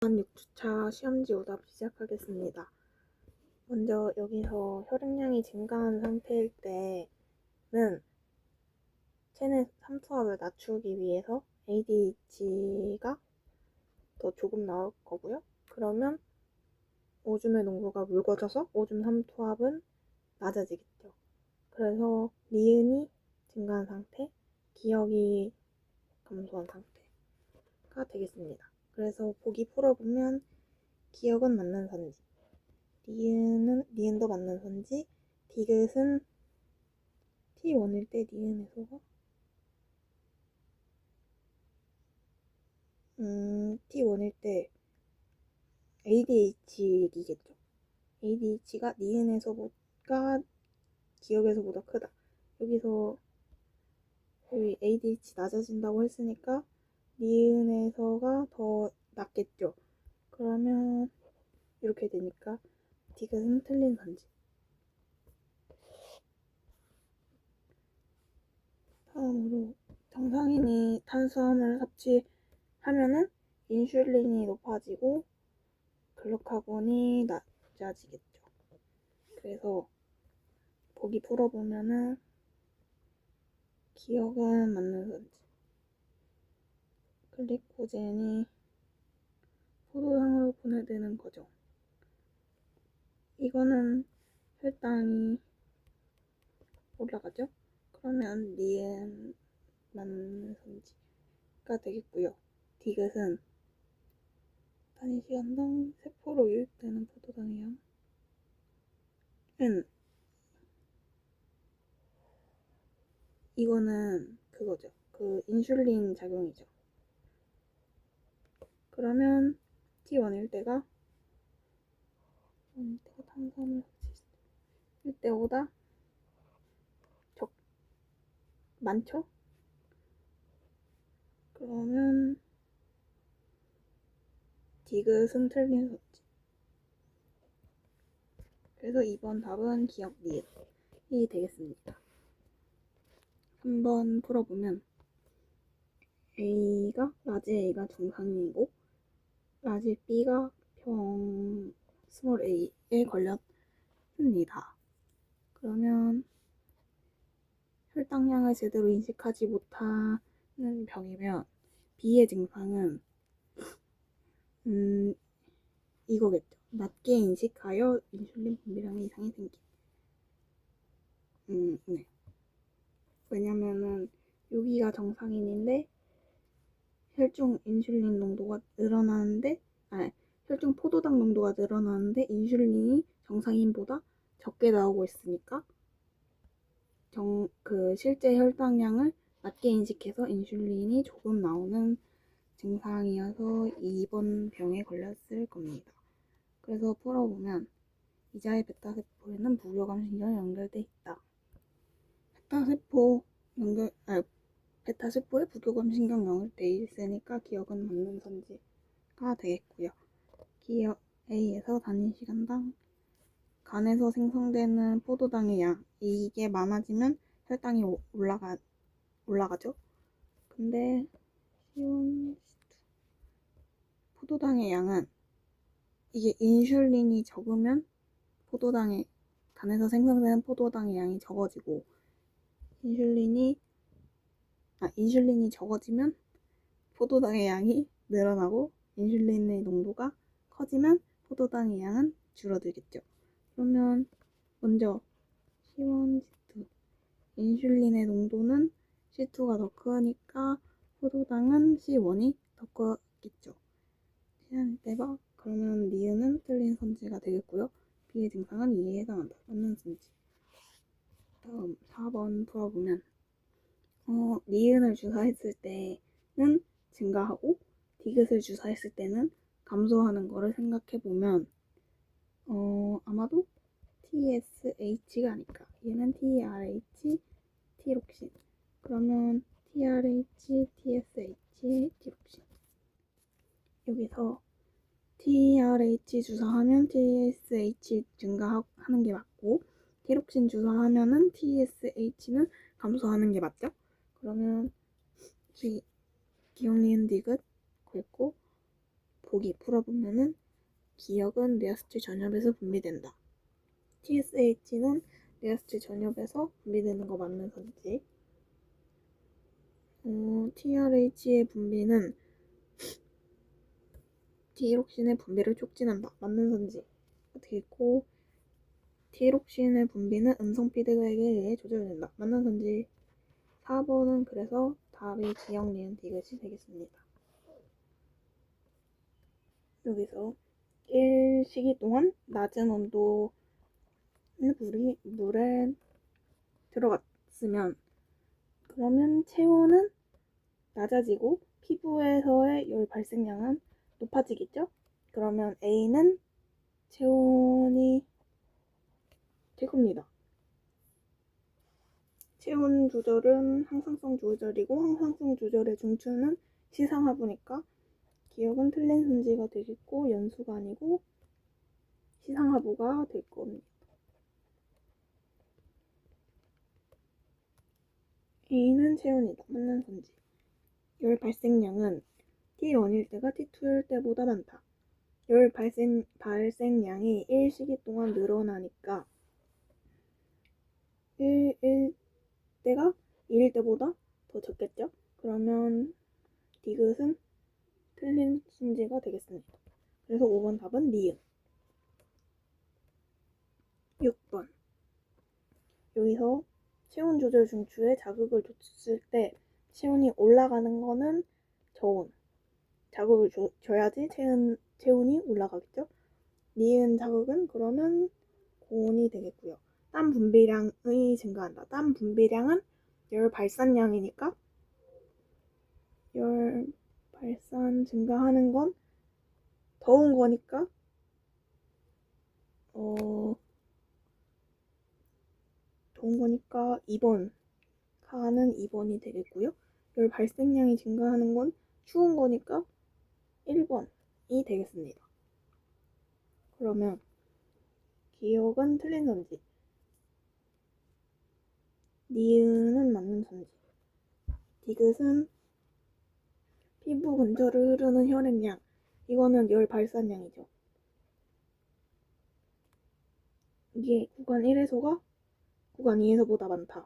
6주차 시험지 오답 시작하겠습니다. 먼저 여기서 혈액량이 증가한 상태일 때는 체내 삼투압을 낮추기 위해서 ADH가 더 조금 나올 거고요. 그러면 오줌의 농도가 묽어져서 오줌 삼투압은 낮아지겠죠. 그래서 니은이 증가한 상태, 기억이 감소한 상태가 되겠습니다. 그래서 보기 풀어보면 기억은 맞는 선지, 니은도 맞는 선지, 디귿은 T1일 때 니은에서가 T1일 때 ADH이겠죠. ADH가 니은에서보다 기억에서보다 크다. 여기서 여기 ADH 낮아진다고 했으니까 니은에서가 더 낫겠죠. 그러면 이렇게 되니까 디귿은 틀린 선지. 다음으로 정상인이 탄수화물 섭취하면은 인슐린이 높아지고 글루카곤이 낮아지겠죠. 그래서 보기 풀어보면은 기억은 맞는 선지, 글리코젠이 포도당으로 분해되는 거죠. 이거는 혈당이 올라가죠. 그러면 니은 맞는 선지가 되겠고요. 디귿은 단위 시간당 세포로 유입되는 포도당의 양은 이거는 그거죠. 그 인슐린 작용이죠. 그러면 T1일 때가 탄수화물 섭취일 때보다 많죠? 그러면 디귿은 틀린 선지. 그래서 2번 답은 기억 니은이 되겠습니다. 한번 풀어보면 라지 A가 정상이고 라지 B가 스몰 a에 걸렸습니다. 그러면 혈당량을 제대로 인식하지 못하는 병이면 B의 증상은 이거겠죠. 낮게 인식하여 인슐린 분비량에 이상이 생김. 네. 왜냐면은 여기가 정상인인데 혈중 인슐린 농도가 늘어나는데, 혈중 포도당 농도가 늘어나는데 인슐린이 정상인보다 적게 나오고 있으니까 실제 혈당량을 낮게 인식해서 인슐린이 조금 나오는 증상이어서 2번 병에 걸렸을 겁니다. 그래서 풀어보면 이자의 베타세포에는 부교감신경이 연결돼 있다. 베타세포에 부교감신경 연결돼 있으니까 기억은 맞는 선지가 되겠고요. 기억 A에서 단위 시간당 간에서 생성되는 포도당의 양, 이게 많아지면 혈당이 올라가죠. 근데 포도당의 양은 이게 인슐린이 적으면 간에서 생성되는 포도당의 양이 적어지고 인슐린이 적어지면 포도당의 양이 늘어나고 인슐린의 농도가 커지면 포도당의 양은 줄어들겠죠. 그러면 먼저 C1, C2 인슐린의 농도는 C2가 더 크니까 포도당은 C1이 더 크겠죠. 그러면 니은은 틀린 선지가 되겠고요. B의 증상은 이에 해당한다. 맞는 선지. 다음 4번 풀어보면 니은을 주사했을 때는 증가하고 디귿을 주사했을 때는 감소하는 거를 생각해보면 아마도 TSH가 아닐까. 얘는 TRH, 티록신. 그러면 TRH, TSH, 티록신. 여기서 TRH 주사하면 TSH 증가하는 게 맞고 티록신 주사하면은 TSH는 감소하는 게 맞죠? 그러면 기억 니은 디귿 그랬고 보기 풀어보면은 기억은 뇌하수체 전엽에서 분비된다. TSH는 뇌하수체 전엽에서 분비되는 거 맞는 건지. TRH의 분비는 디록신의 분비를 촉진한다. 맞는 선지가 되겠고, 디록신의 분비는 음성 피드백에 의해 조절된다. 맞는 선지. 4번은 그래서 답이 기억, 니은, 디귿이 되겠습니다. 여기서 1시기 동안 낮은 온도의 물에 들어갔으면 그러면 체온은 낮아지고 피부에서의 열 발생량은 높아지겠죠? 그러면 A는 체온이 될 겁니다. 체온 조절은 항상성 조절이고 항상성 조절의 중추는 시상하부니까 기억은 틀린 선지가 되겠고 연수가 아니고 시상하부가 될 겁니다. A는 체온이다. 맞는 선지. 열 발생량은 T1일 때가 T2일 때보다 많다. 열 발생량이 1시기 동안 늘어나니까 1일 때가 2일 때보다 더 적겠죠? 그러면 디귿은 틀린 순지가 되겠습니다. 그래서 5번 답은 니은. 6번. 여기서 체온 조절 중추에 자극을 줬을 때 체온이 올라가는 거는 저온. 자극을 줘야지 체온이 올라가겠죠? 니은 자극은 그러면 고온이 되겠고요. 땀 분비량이 증가한다. 땀 분비량은 열 발산량이니까 열 발산 증가하는 건 더운 거니까 더운 거니까 2번 가는 2번이 되겠고요. 열 발생량이 증가하는 건 추운 거니까 1번이 되겠습니다. 그러면 기억은 틀린 선지. 니은은 맞는 선지. 디귿은 피부 근처를 흐르는 혈액량. 이거는 열 발산량이죠. 이게 구간 1에서가 구간 2에서보다 많다.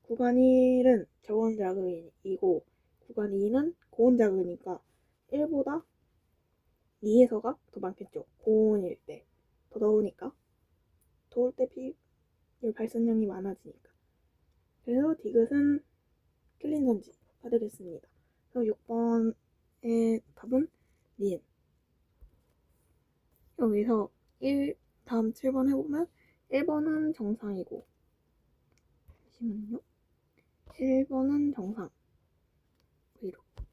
구간 1은 저온 자극이고 구간 2는 고온 자극이니까 1보다 2에서가 더 많겠죠. 고온일 때. 더 더우니까. 더울 때 열 발산량이 많아지니까. 그래서 디귿은 틀린 선지가 되겠습니다. 그래서 6번의 답은 니은. 여기서 다음 7번 해보면 1번은 정상이고 잠시만요. 1번은 정상. 이렇게.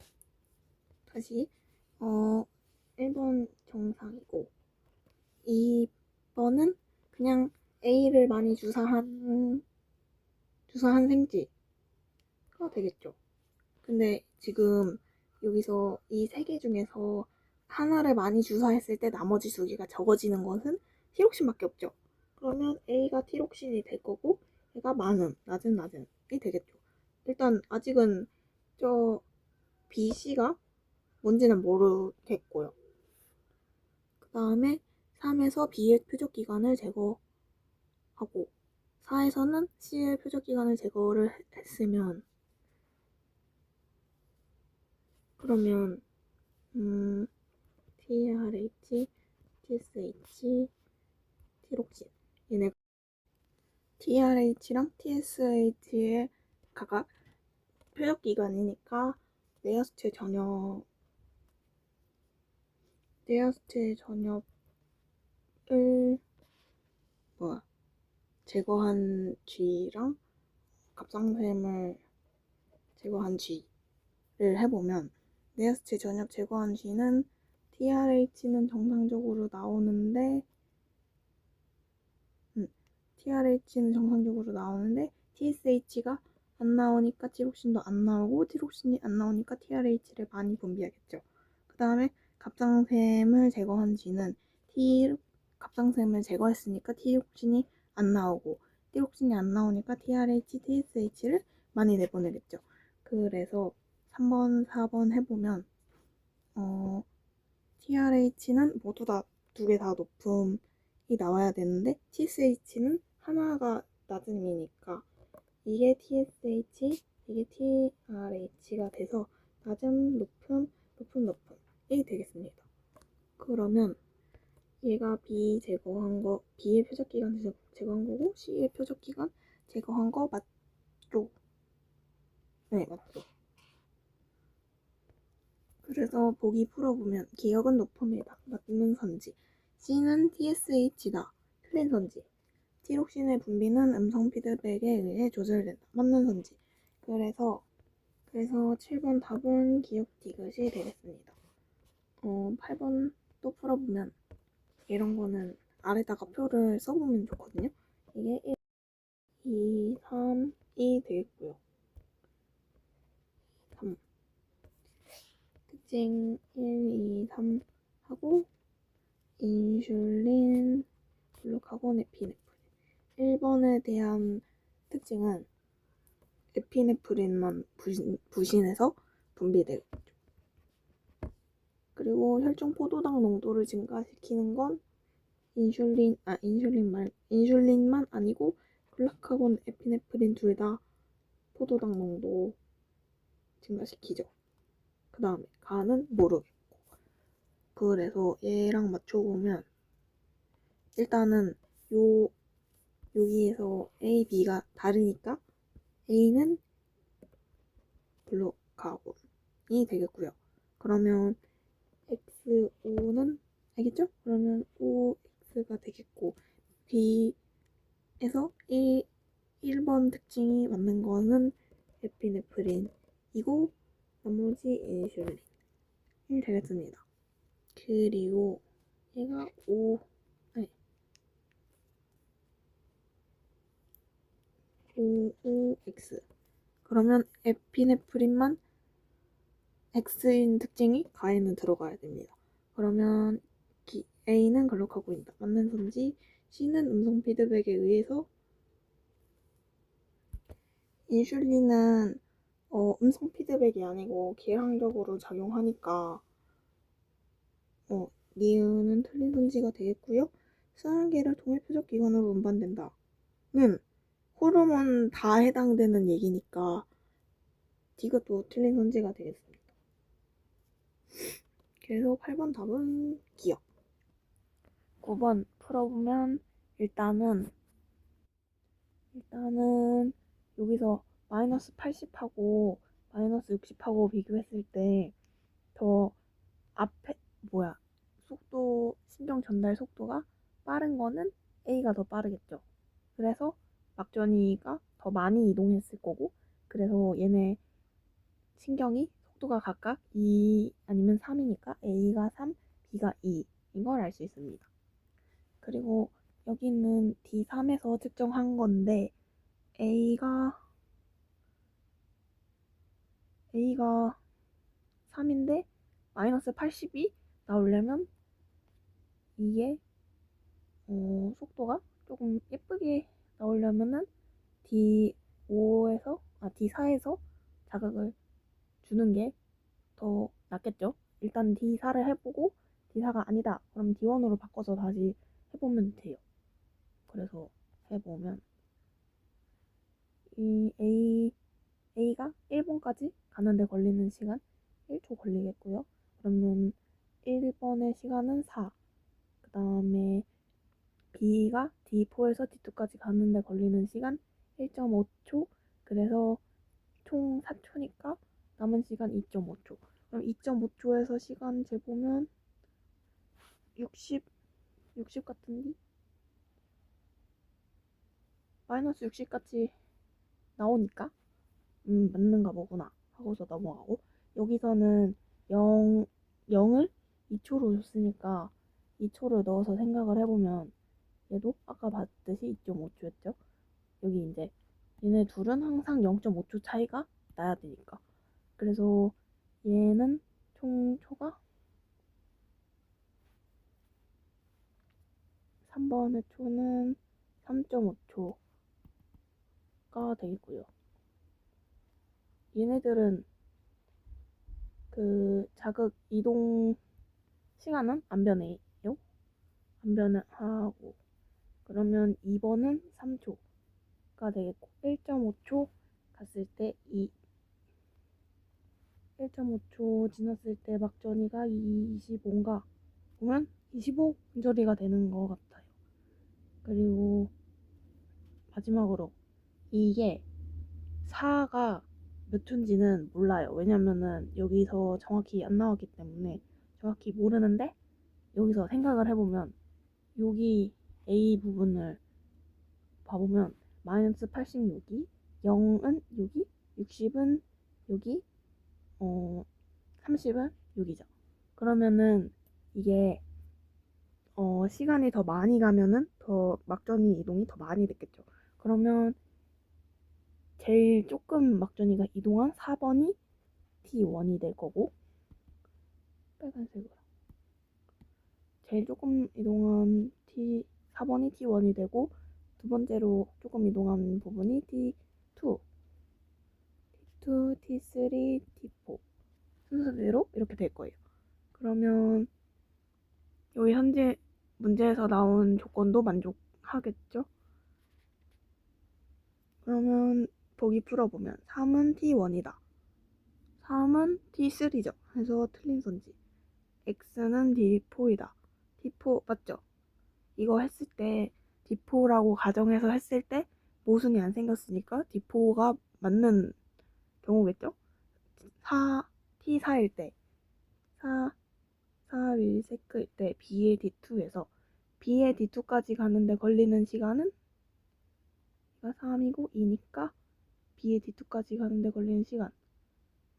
다시 1번 정상이고 2번은 그냥 A를 많이 주사한 생쥐가 되겠죠. 근데 지금 여기서 이 세 개 중에서 하나를 많이 주사했을 때 나머지 두 개가 적어지는 것은 티록신밖에 없죠. 그러면 A가 티록신이 될 거고 얘가 낮은이 되겠죠. 일단 아직은 저 B, C가 뭔지는 모르겠고요. 그 다음에 3에서 B의 표적기관을 제거하고 4에서는 C의 표적기관을 제거를 했으면 그러면 TRH, TSH, 티록신 얘네 TRH랑 TSH의 각각 표적기관이니까 뇌하수체 전엽을 제거한 G랑 갑상샘을 제거한 G를 해보면 뇌하수체 전엽 제거한 G는 TRH는 정상적으로 나오는데 TSH가 안 나오니까 티록신도 안 나오고 티록신이 안 나오니까 TRH를 많이 분비하겠죠. 그 다음에 갑상샘을 제거한 G는 갑상샘을 제거했으니까 티록신이 안 나오고 티록신이 안 나오니까 TRH, TSH를 많이 내보내겠죠. 그래서 3번, 4번 해보면 TRH는 모두 다 두 개 다 높음이 나와야 되는데 TSH는 하나가 낮은 음이니까 이게 TSH, 이게 TRH가 돼서 낮음, 높음, 높음, 높음이 되겠습니다. 그러면 얘가 B 제거한 거, B의 표적기간 제거한 거고 C의 표적기간 제거한 거 맞죠? 네, 맞죠. 그래서 보기 풀어보면 기억은 높음에 맞는 선지, C는 TSH다, 틀린 선지, 티록신의 분비는 음성 피드백에 의해 조절된다, 맞는 선지. 그래서 7번 답은 기억 디귿이 되겠습니다. 8번 또 풀어보면 이런 거는 아래다가 표를 써보면 좋거든요. 이게 1, 2, 3이 되겠고요. 3. 특징 1, 2, 3 하고 인슐린, 글루카곤, 에피네프린. 1번에 대한 특징은 에피네프린만 부신해서 분비되고, 그리고 혈중 포도당 농도를 증가시키는 건 인슐린만 아니고 글루카곤, 에피네프린 둘 다 포도당 농도 증가시키죠. 그 다음에 간은 모르겠고. 그래서 얘랑 맞춰보면 일단은 여기에서 A, B가 다르니까 A는 글루카곤이 되겠고요. 그러면 XO는 알겠죠? 그러면 OX가 되겠고 B에서 1번 특징이 맞는 거는 에피네프린이고 나머지 인슐린이 되겠습니다. 그리고 얘가 OOX. 그러면 에피네프린만 X인 특징이 가에는 들어가야 됩니다. 그러면 A는 글루카곤이다, 맞는 선지. C는 음성 피드백에 의해서 인슐린은 음성 피드백이 아니고 계량적으로 작용하니까 니은은 틀린 선지가 되겠고요. 순환계를 통해 표적기관으로 운반된다 는 호르몬 다 해당되는 얘기니까 디귿도 틀린 선지가 되겠습니다. 그래서 8번 답은 기억. 9번 풀어보면 일단은 여기서 마이너스 80하고 마이너스 60하고 비교했을 때 더 앞에 속도, 신경 전달 속도가 빠른 거는 A가 더 빠르겠죠. 그래서 막전이가 더 많이 이동했을 거고, 그래서 얘네 신경이 속도가 각각 2 아니면 3이니까 A가 3, B가 2인 걸 알 수 있습니다. 그리고 여기는 D3에서 측정한 건데 A가 3인데 마이너스 80이 나오려면 이게 속도가 조금 예쁘게 나오려면은 D4에서 자극을 주는 게 더 낫겠죠. 일단 D4를 해보고 D4가 아니다 그럼 D1으로 바꿔서 다시 해보면 돼요. 그래서 해보면 이 A가 1번까지 가는데 걸리는 시간 1초 걸리겠고요. 그러면 1번의 시간은 4. 그 다음에 B가 D4에서 D2까지 가는데 걸리는 시간 1.5초. 그래서 총 4초니까 남은 시간 2.5초. 그럼 2.5초에서 시간 재보면 60 같은데? 마이너스 60까지 나오니까 맞는가 보구나 하고서 넘어가고, 여기서는 0을 2초로 줬으니까 2초를 넣어서 생각을 해보면 얘도 아까 봤듯이 2.5초였죠. 여기 이제 얘네 둘은 항상 0.5초 차이가 나야 되니까, 그래서 얘는 총 초가 3번의 초는 3.5초가 되겠고요. 얘네들은 그 자극 이동 시간은 안 변해요. 안 변하고. 그러면 2번은 3초가 되겠고 1.5초 갔을 때 1.5초 지났을 때 막전이가 25인가 보면 25 분절이가 되는 것 같아요. 그리고 마지막으로 이게 4가 몇 초인지는 몰라요. 왜냐면은 여기서 정확히 안 나왔기 때문에 정확히 모르는데 여기서 생각을 해보면 여기 A 부분을 봐보면 마이너스 86이 0은 여기 60은 여기 30은 여기죠. 그러면은 이게 시간이 더 많이 가면은 더 막전이 이동이 더 많이 됐겠죠. 그러면 제일 조금 막전이가 이동한 4번이 T1이 될 거고 빨간색으로 제일 조금 이동한 4번이 T1이 되고 두 번째로 조금 이동한 부분이 T2, T3, T4 순서대로 이렇게 될 거예요. 그러면 여기 현재 문제에서 나온 조건도 만족하겠죠? 그러면 보기 풀어보면 3은 T1이다. 3은 T3죠. 해서 틀린 선지. X는 D4이다. D4 맞죠? 이거 했을 때 D4라고 가정해서 했을 때 모순이 안 생겼으니까 D4가 맞는 경우겠죠? T4일 때 4 밀세크일 때 B의 D2에서 B의 D2까지 가는데 걸리는 시간은 3이고 2니까 B의 D2까지 가는데 걸리는 시간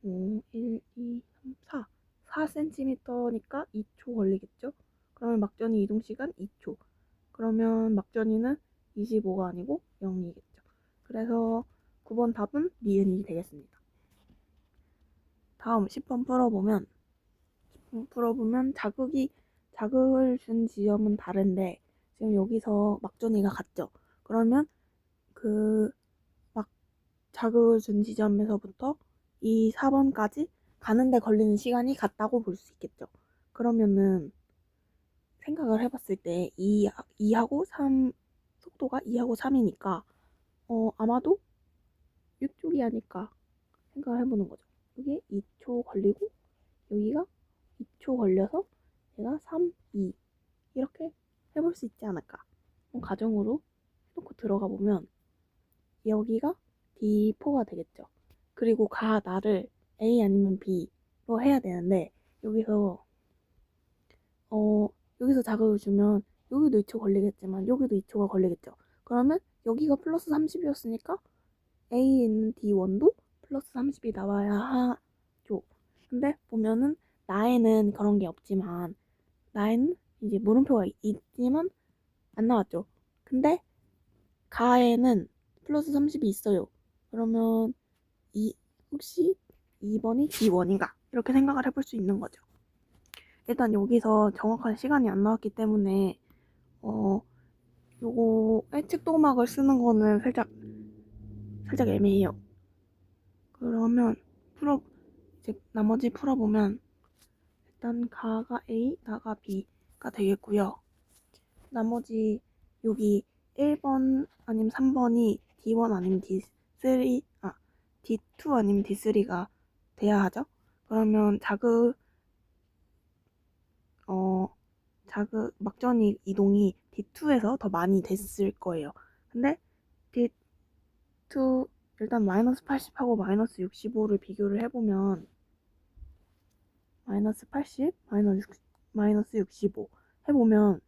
1, 2, 3, 4 4cm니까 2초 걸리겠죠? 그러면 막전이 이동 시간 2초. 그러면 막전이는 25가 아니고 0이겠죠. 그래서 9번 답은 니은이 되겠습니다. 다음 10번 풀어보면 자극을 준 지점은 다른데 지금 여기서 막전이가 같죠. 그러면 그 막 자극을 준 지점에서부터 이 4번까지 가는데 걸리는 시간이 같다고 볼 수 있겠죠. 그러면은 생각을 해봤을 때 2하고 3 속도가 2하고 3이니까 아마도 이쪽이 아닐까 생각을 해보는 거죠. 이게 2초 걸리고 여기가 2초 걸려서 얘가 3, 2 이렇게 해볼 수 있지 않을까. 가정으로 해놓고 들어가 보면 여기가 D4가 되겠죠. 그리고 나를 A 아니면 B로 해야 되는데 여기서 자극을 주면 여기도 2초 걸리겠지만 여기도 2초가 걸리겠죠. 그러면 여기가 플러스 30이었으니까 A에 있는 D1도 플러스 30이 나와야 하죠. 근데 보면은 나에는 그런 게 없지만 나에는 이제 물음표가 있지만 안 나왔죠. 근데 가에는 플러스 30이 있어요. 그러면 혹시 2번이 D1인가? 이렇게 생각을 해볼 수 있는 거죠. 일단 여기서 정확한 시간이 안 나왔기 때문에 요거 예측 도막을 쓰는 거는 살짝 애매해요. 그러면 이제 나머지 풀어보면 일단 가가 A, 나가 B가 되겠고요. 나머지 여기 1번 아니면 3번이 D1 아니면 D2 아니면 D3가 돼야 하죠. 그러면 막전이 이동이 D2에서 더 많이 됐을 거예요. 근데 D2 일단 마이너스 80하고 마이너스 65를 비교를 해보면 마이너스 80, 마이너스 65 해보면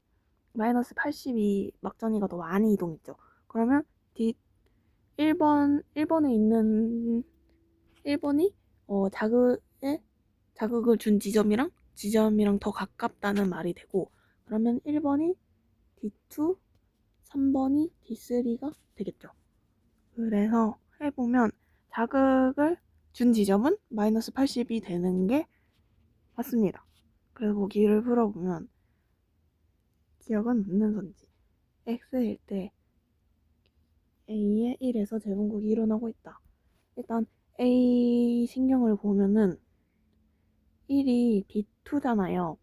마이너스 80이 막전이가 더 많이 이동했죠. 그러면 1번에 있는 1번이 자극을 준 지점이랑 더 가깝다는 말이 되고 그러면 1번이 D2, 3번이 D3가 되겠죠. 그래서 해보면 자극을 준 지점은 마이너스 80이 되는 게 맞습니다. 그래서 보기를 풀어보면 기억은 묻는 선지 X일 때 A의 1에서 제곱국이 일어나고 있다. 일단 A 신경을 보면은 1이 D2잖아요.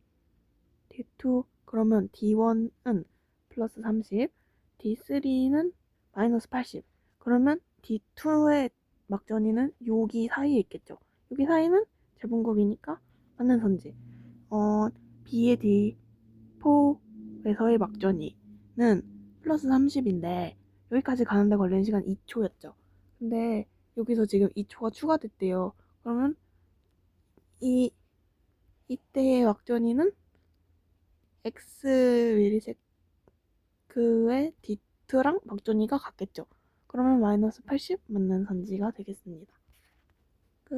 D2 그러면 D1은 플러스 30, D3는 마이너스 80. 그러면 D2의 막전이는 여기 사이에 있겠죠. 여기 사이는 제분국이니까 맞는 선지. B의 D4에서의 막전이는 플러스 30인데 여기까지 가는데 걸리는 시간 2초였죠. 근데 여기서 지금 2초가 추가됐대요. 그러면 이때의 막전이는 X 밀리세크의 D2랑 막전이가 같겠죠. 그러면 마이너스 80 맞는 선지가 되겠습니다. 끝.